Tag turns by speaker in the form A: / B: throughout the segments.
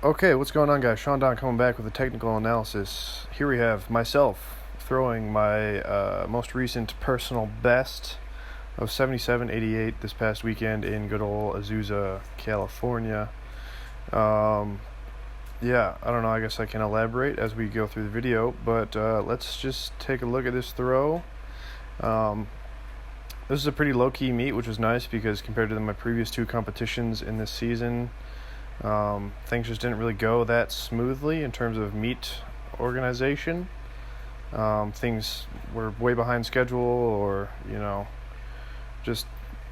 A: Okay, what's going on, guys? Sean Don coming back with a technical analysis. Here we have myself throwing my most recent personal best of 77.88 this past weekend in good old Azusa, California. Yeah, I don't know, I guess I can elaborate as we go through the video, but let's just take a look at this throw. This is a pretty low-key meet, which was nice because compared to my previous two competitions in this season, things just didn't really go that smoothly in terms of meet organization. Things were way behind schedule, or just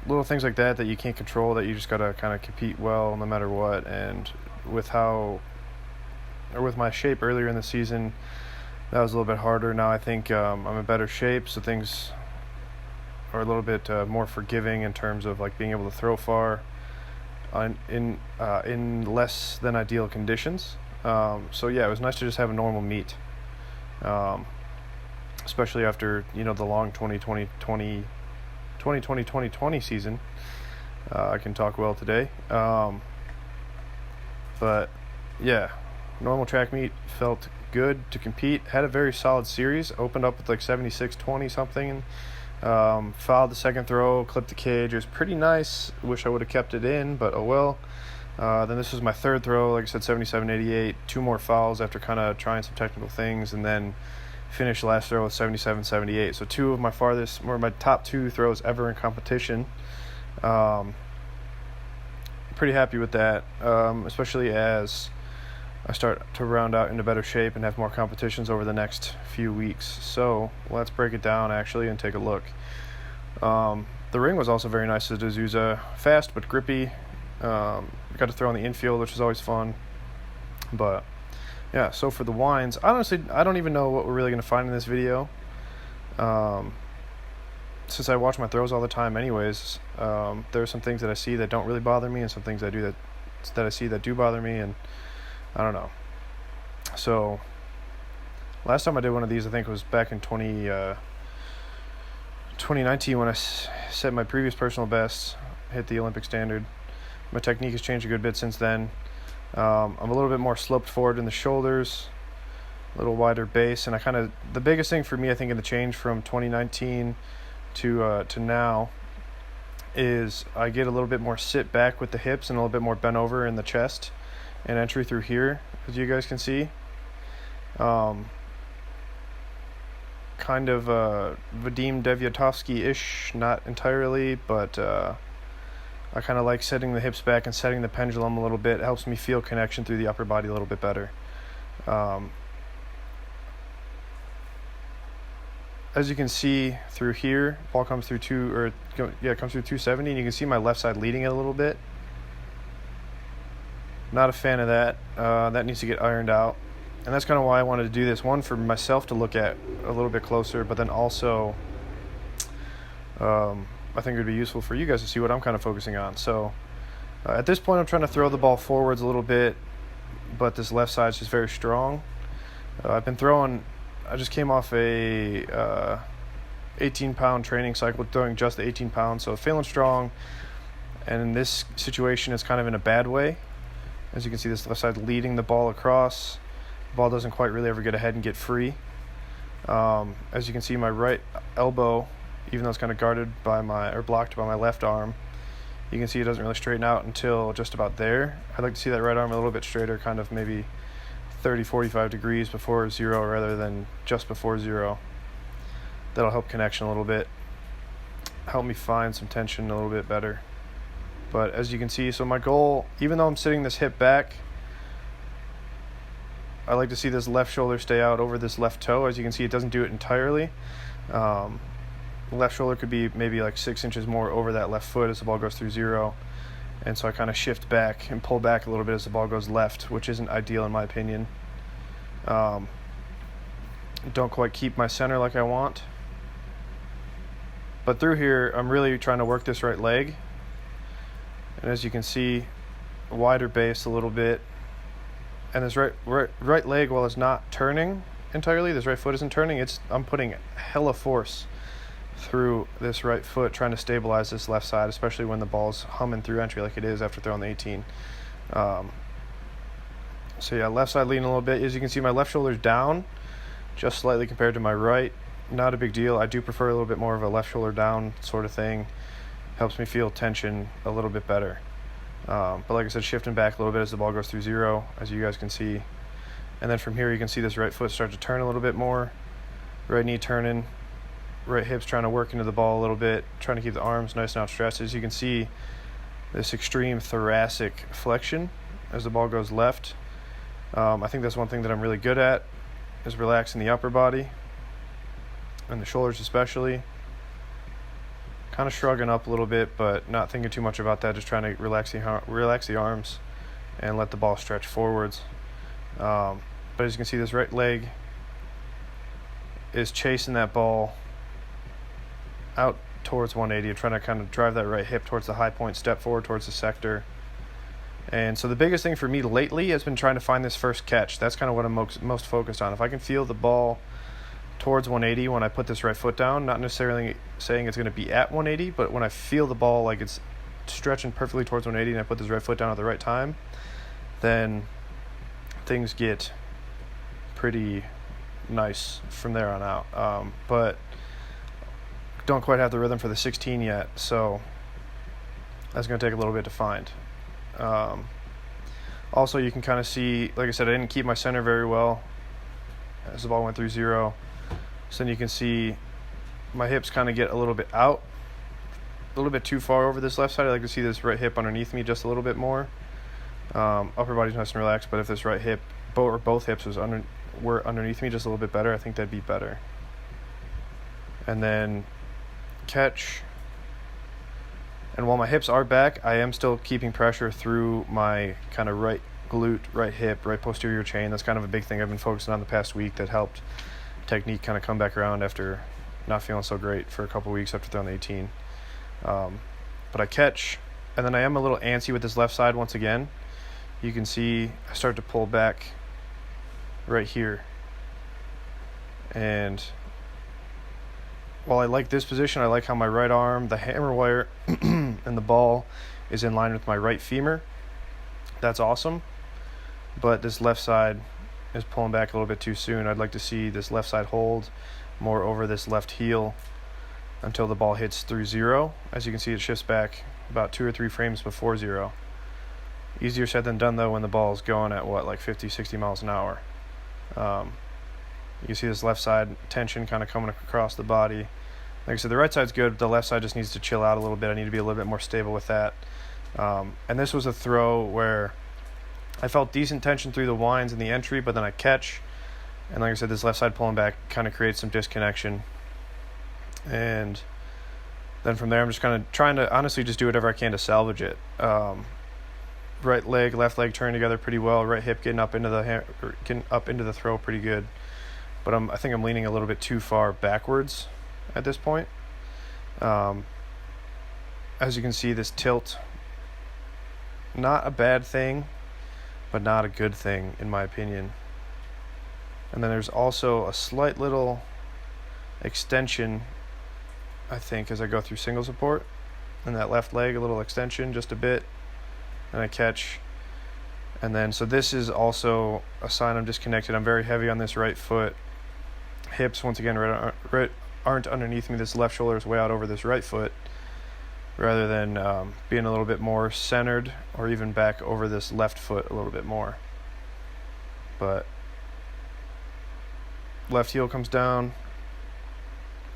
A: little things like that you can't control, that you just gotta kind of compete well no matter what. And with my shape earlier in the season, that was a little bit harder. Now I think I'm in better shape, so things are a little bit more forgiving in terms of like being able to throw far in less than ideal conditions. So yeah, it was nice to just have a normal meet, especially after the long 2020 season. I can talk well today, but yeah, normal track meet felt good to compete. Had a very solid series. Opened up with like 76-20 something. Fouled the second throw, clipped the cage. It was pretty nice. Wish I would have kept it in, but oh well. Then this was my third throw, like I said, 77-88. Two more fouls after kind of trying some technical things, and then finished last throw with 77-78. So two of my my top two throws ever in competition. Pretty happy with that, especially as I start to round out into better shape and have more competitions over the next few weeks. So let's break it down actually and take a look. The ring was also very nice at Azusa, fast but grippy. Got to throw on the infield, which is always fun. But yeah, so for the winds, honestly, I don't even know what we're really going to find in this video. Since I watch my throws all the time anyways, there are some things that I see that don't really bother me, and some things I see that do bother me, and I don't know. So last time I did one of these, I think it was back in 2019 when I set my previous personal best, hit the Olympic standard. My technique has changed a good bit since then. I'm a little bit more sloped forward in the shoulders, a little wider base, and the biggest thing for me, I think, in the change from 2019 to now is I get a little bit more sit back with the hips and a little bit more bent over in the chest and entry through here, as you guys can see. Kind of Vadim Devyatovsky-ish, not entirely, but I kind of like setting the hips back and setting the pendulum a little bit. It helps me feel connection through the upper body a little bit better. As you can see through here, ball comes through it comes through 270, and you can see my left side leading it a little bit. Not a fan of that. That needs to get ironed out. And that's kind of why I wanted to do this. One, for myself to look at a little bit closer, but then also I think it would be useful for you guys to see what I'm kind of focusing on. So at this point, I'm trying to throw the ball forwards a little bit, but this left side is just very strong. I just came off a 18-pound training cycle, throwing just the 18 pounds, so feeling strong. And in this situation, it's kind of in a bad way. As you can see, this left side leading the ball across. The ball doesn't quite really ever get ahead and get free. As you can see, my right elbow, even though it's kind of blocked by my left arm, you can see it doesn't really straighten out until just about there. I'd like to see that right arm a little bit straighter, kind of maybe 30-45 degrees before zero rather than just before zero. That'll help connection a little bit, help me find some tension a little bit better. But as you can see, so my goal, even though I'm sitting this hip back, I like to see this left shoulder stay out over this left toe. As you can see, it doesn't do it entirely. The left shoulder could be maybe like 6 inches more over that left foot as the ball goes through zero. And so I kind of shift back and pull back a little bit as the ball goes left, which isn't ideal in my opinion. Don't quite keep my center like I want. But through here, I'm really trying to work this right leg. And as you can see, wider base a little bit. And this right leg, while it's not turning entirely, this right foot isn't turning, I'm putting hella force through this right foot, trying to stabilize this left side, especially when the ball's humming through entry like it is after throwing the 18. So yeah, left side leaning a little bit. As you can see, my left shoulder's down just slightly compared to my right. Not a big deal. I do prefer a little bit more of a left shoulder down sort of thing. Helps me feel tension a little bit better. But like I said, shifting back a little bit as the ball goes through 0, as you guys can see. And then from here, you can see this right foot start to turn a little bit more. Right knee turning. Right hip's trying to work into the ball a little bit, trying to keep the arms nice and outstretched. As you can see, this extreme thoracic flexion as the ball goes left. I think that's one thing that I'm really good at, is relaxing the upper body and the shoulders especially. Kind of shrugging up a little bit, but not thinking too much about that. Just trying to relax the arms and let the ball stretch forwards. But as you can see, this right leg is chasing that ball out towards 180, trying to kind of drive that right hip towards the high point, step forward towards the sector. And so the biggest thing for me lately has been trying to find this first catch. That's kind of what I'm most focused on. If I can feel the ball towards 180 when I put this right foot down, not necessarily saying it's going to be at 180, but when I feel the ball like it's stretching perfectly towards 180 and I put this right foot down at the right time, then things get pretty nice from there on out. But don't quite have the rhythm for the 16 yet, so that's going to take a little bit to find. Also, you can kind of see, like I said, I didn't keep my center very well as the ball went through 0. So then you can see my hips kind of get a little bit out, a little bit too far over this left side. I like to see this right hip underneath me just a little bit more. Upper body's nice and relaxed, but if this right hip, both hips were underneath me just a little bit better, I think that'd be better. And then catch. And while my hips are back, I am still keeping pressure through my kind of right glute, right hip, right posterior chain. That's kind of a big thing I've been focusing on the past week that helped technique kind of come back around after not feeling so great for a couple weeks after throwing the 18. But I catch, and then I am a little antsy with this left side once again. You can see I start to pull back right here. And while I like this position, I like how my right arm, the hammer wire, and the ball is in line with my right femur. That's awesome. But this left side is pulling back a little bit too soon. I'd like to see this left side hold more over this left heel until the ball hits through 0. As you can see, it shifts back about 2 or 3 frames before 0. Easier said than done, though, when the ball is going at, like 50, 60 miles an hour. You can see this left side tension kind of coming across the body. Like I said, the right side's good, but the left side just needs to chill out a little bit. I need to be a little bit more stable with that. And this was a throw where I felt decent tension through the winds and the entry, but then I catch. And like I said, this left side pulling back kind of creates some disconnection. And then from there, I'm just kind of trying to honestly just do whatever I can to salvage it. Right leg, left leg turning together pretty well. Right hip getting up into the throw pretty good. But I think I'm leaning a little bit too far backwards at this point. As you can see, this tilt, not a bad thing, but not a good thing in my opinion. And then there's also a slight little extension, I think, as I go through single support. And that left leg, a little extension, just a bit. And I catch. And then, so this is also a sign I'm disconnected. I'm very heavy on this right foot. Hips, once again, aren't underneath me. This left shoulder is way out over this right foot, rather than being a little bit more centered or even back over this left foot a little bit more. But left heel comes down,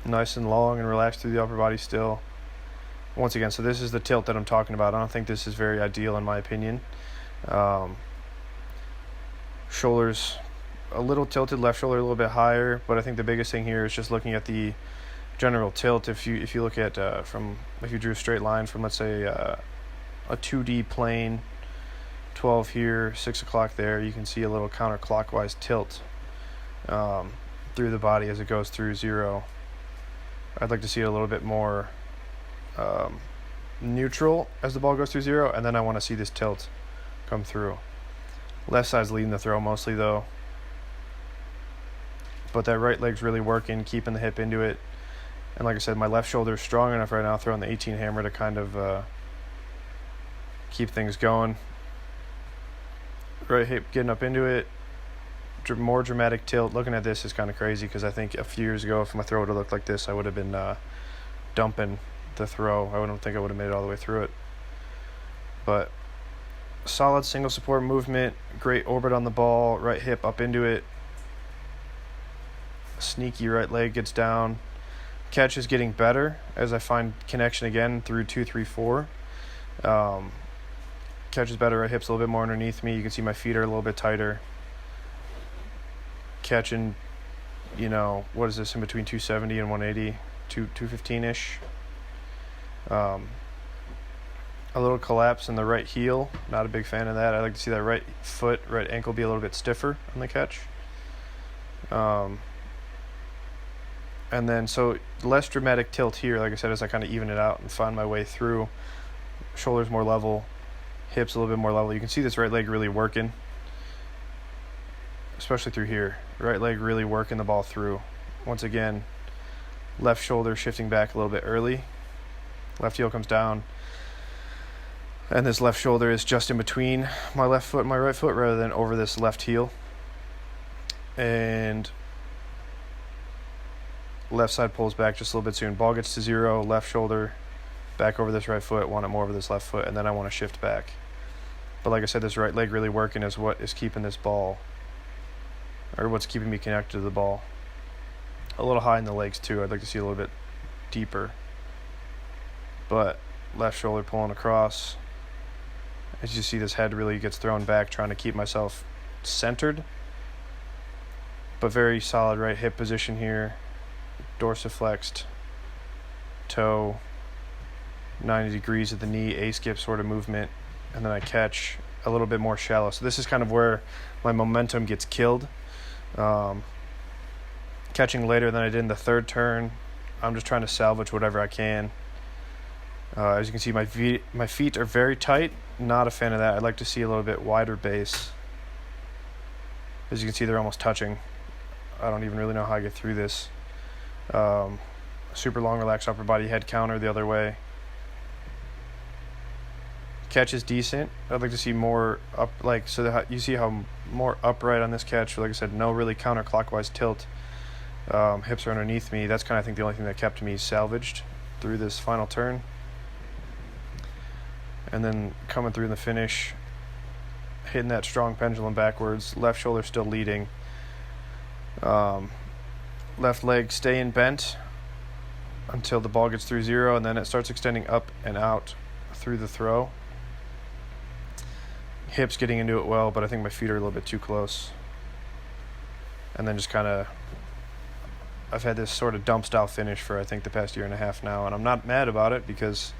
A: nice and long and relaxed through the upper body still. Once again, so this is the tilt that I'm talking about. I don't think this is very ideal in my opinion. Shoulders a little tilted, left shoulder a little bit higher, but I think the biggest thing here is just looking at the general tilt. If you look at if you drew a straight line from, let's say, a 2D plane, 12 here, 6 o'clock there, you can see a little counterclockwise tilt through the body as it goes through 0. I'd like to see it a little bit more neutral as the ball goes through 0, and then I want to see this tilt come through. Left side's leading the throw mostly, though. But that right leg's really working, keeping the hip into it. And like I said, my left shoulder is strong enough right now, throwing the 18 hammer to kind of keep things going. right hip getting up into it, more dramatic tilt. Looking at this is kind of crazy because I think a few years ago, if my throw would have looked like this, I would have been dumping the throw. I don't think I would have made it all the way through it. But solid single support movement, great orbit on the ball, right hip up into it, sneaky right leg gets down. Catch is getting better as I find connection again through 2, 3, 4. Catch is better, right hip's a little bit more underneath me. You can see my feet are a little bit tighter. Catching, what is this, in between 270 and 180, 215-ish. A little collapse in the right heel. Not a big fan of that. I like to see that right foot, right ankle be a little bit stiffer on the catch. And then, so less dramatic tilt here, like I said, as I kind of even it out and find my way through. Shoulders more level, hips a little bit more level. You can see this right leg really working, especially through here. Right leg really working the ball through. Once again, left shoulder shifting back a little bit early. Left heel comes down. And this left shoulder is just in between my left foot and my right foot rather than over this left heel. And left side pulls back just a little bit soon. Ball gets to 0, left shoulder, back over this right foot, want it more over this left foot, and then I want to shift back. But like I said, this right leg really working is what is keeping this ball, or what's keeping me connected to the ball. A little high in the legs too. I'd like to see a little bit deeper. But left shoulder pulling across. As you see, this head really gets thrown back, trying to keep myself centered. But very solid right hip position here. Dorsiflexed toe, 90 degrees at the knee, A-skip sort of movement, and then I catch a little bit more shallow. So this is kind of where my momentum gets killed. Catching later than I did in the third turn. I'm just trying to salvage whatever I can. As you can see, my feet are very tight. Not a fan of that. I'd like to see a little bit wider base. As you can see, they're almost touching. I don't even really know how I get through this. Super long relaxed upper body, head counter the other way. Catch is decent. I'd like to see more up, so that you see how more upright on this catch. Like I said, no really counterclockwise tilt. Hips are underneath me. That's kind of, I think, the only thing that kept me salvaged through this final turn. And then coming through the finish, hitting that strong pendulum backwards. Left shoulder still leading. Left leg staying bent until the ball gets through 0, and then it starts extending up and out through the throw. Hips getting into it well, but I think my feet are a little bit too close. And then just kind of, I've had this sort of dump style finish for I think the past year and a half now, and I'm not mad about it because,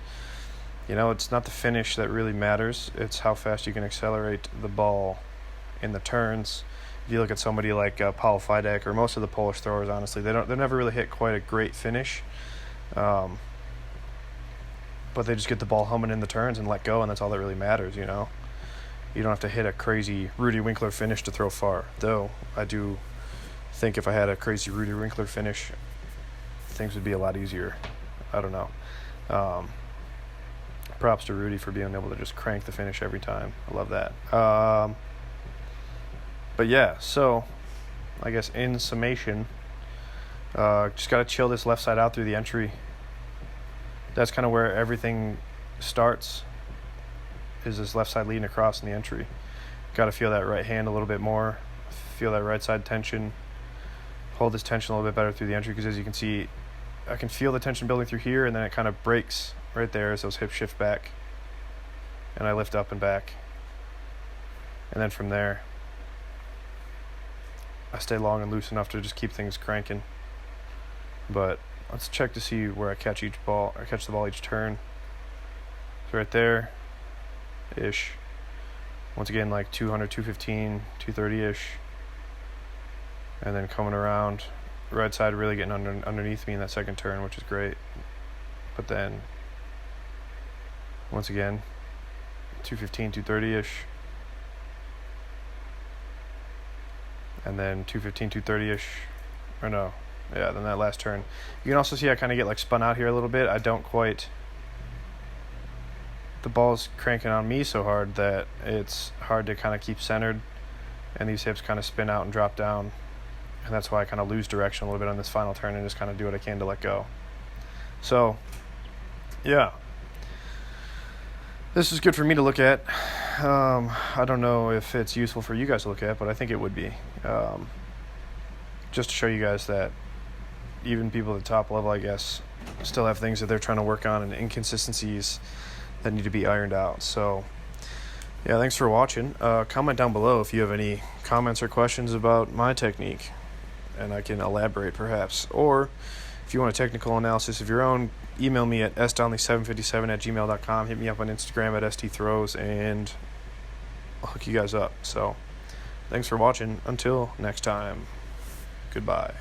A: it's not the finish that really matters. It's how fast you can accelerate the ball in the turns. If you look at somebody like Paul Fidek or most of the Polish throwers, honestly, they never really hit quite a great finish. But they just get the ball humming in the turns and let go, and that's all that really matters, You don't have to hit a crazy Rudy Winkler finish to throw far. Though I do think if I had a crazy Rudy Winkler finish, things would be a lot easier. I don't know. Props to Rudy for being able to just crank the finish every time. I love that. But yeah, so I guess in summation, just got to chill this left side out through the entry. That's kind of where everything starts, is this left side leading across in the entry. Got to feel that right hand a little bit more, feel that right side tension, hold this tension a little bit better through the entry, because as you can see, I can feel the tension building through here, and then it kind of breaks right there as those hips shift back, and I lift up and back. And then from there, I stay long and loose enough to just keep things cranking. But let's check to see where I catch the ball each turn. So right there ish. Once again, like 200, 215, 230 ish. And then coming around, right side really getting underneath me in that second turn, which is great. But then once again, 215, 230 ish. And then 215, 230 ish. Or no. Yeah, then that last turn. You can also see I kind of get spun out here a little bit. I don't quite the ball's cranking on me so hard that it's hard to kind of keep centered, and these hips kind of spin out and drop down, and that's why I kind of lose direction a little bit on this final turn and just kind of do what I can to let go. So yeah, this is good for me to look at. I don't know if it's useful for you guys to look at, but I think it would be, just to show you guys that even people at the top level, I guess, still have things that they're trying to work on and inconsistencies that need to be ironed out. So yeah, thanks for watching. Comment down below if you have any comments or questions about my technique, and I can elaborate perhaps. Or if you want a technical analysis of your own, email me at sdonnelly757@gmail.com. Hit me up on Instagram at stthrows, and I'll hook you guys up. So thanks for watching. Until next time, goodbye.